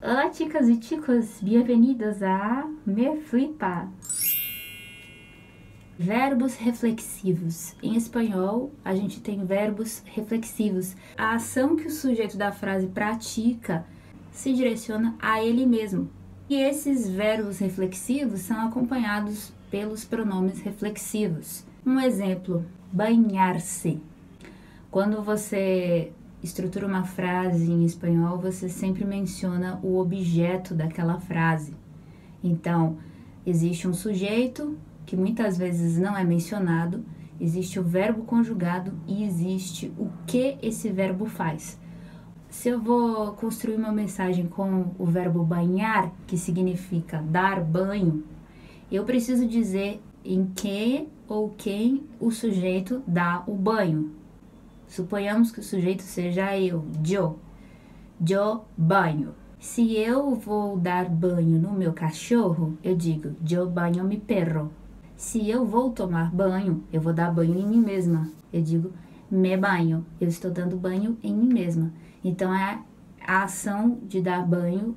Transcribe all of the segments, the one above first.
Olá, chicas e chicos, bem-vindos a Me Flipa. Verbos reflexivos. Em espanhol, a gente tem verbos reflexivos. A ação que o sujeito da frase pratica se direciona a ele mesmo. E esses verbos reflexivos são acompanhados pelos pronomes reflexivos. Um exemplo, banhar-se. Quando você estrutura uma frase em espanhol, você sempre menciona o objeto daquela frase. Então, existe um sujeito, que muitas vezes não é mencionado, existe o verbo conjugado e existe o que esse verbo faz. Se eu vou construir uma mensagem com o verbo banhar, que significa dar banho, eu preciso dizer em que ou quem o sujeito dá o banho. Suponhamos que o sujeito seja eu, yo banho. Se eu vou dar banho no meu cachorro, eu digo, yo baño mi perro. Se eu vou tomar banho, eu vou dar banho em mim mesma. Eu digo, me banho. Eu estou dando banho em mim mesma. Então, a ação de dar banho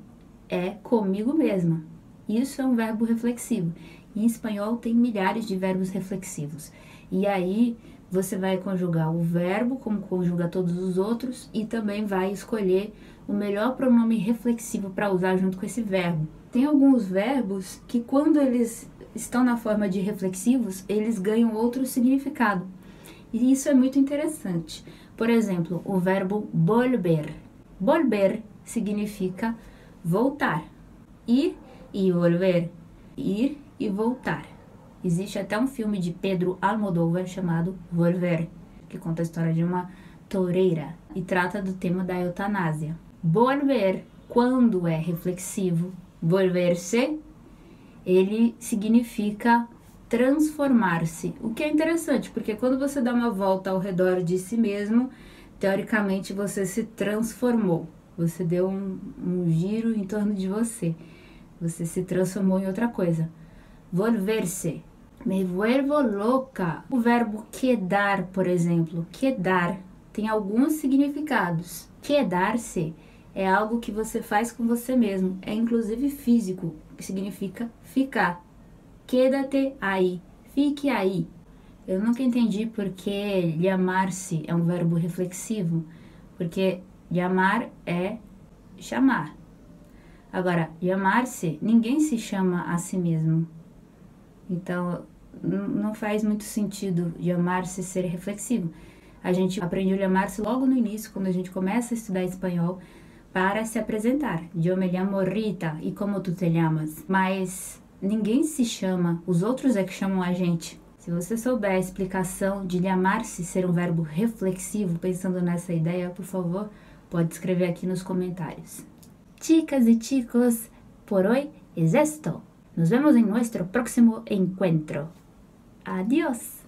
é comigo mesma. Isso é um verbo reflexivo. Em espanhol, tem milhares de verbos reflexivos. E aí, você vai conjugar o verbo, como conjuga todos os outros, e também vai escolher o melhor pronome reflexivo para usar junto com esse verbo. Tem alguns verbos que, quando eles estão na forma de reflexivos, eles ganham outro significado. E isso é muito interessante. Por exemplo, o verbo volver. Volver significa voltar. Ir e volver. Ir e voltar. Existe até um filme de Pedro Almodóvar chamado Volver, que conta a história de uma toureira e trata do tema da eutanásia. Volver, quando é reflexivo, volver-se, ele significa transformar-se, o que é interessante, porque quando você dá uma volta ao redor de si mesmo, teoricamente você se transformou, você deu um giro em torno de você, você se transformou em outra coisa. Volver-se, me vuelvo louca. O verbo quedar, por exemplo, quedar tem alguns significados. Quedar-se é algo que você faz com você mesmo, é inclusive físico, que significa ficar. Quédate aí, fique aí. Eu nunca entendi porque llamar-se é um verbo reflexivo, porque llamar é chamar. Agora, llamar-se, ninguém se chama a si mesmo. Então, não faz muito sentido llamar-se ser reflexivo. A gente aprendeu llamar-se logo no início, quando a gente começa a estudar espanhol, para se apresentar. Eu me llamo Rita, e como tu te llamas? Mas ninguém se chama, os outros é que chamam a gente. Se você souber a explicação de llamar-se ser um verbo reflexivo, pensando nessa ideia, por favor, pode escrever aqui nos comentários. Chicas y chicos, por hoy es esto. Nos vemos en nuestro próximo encuentro. Adiós.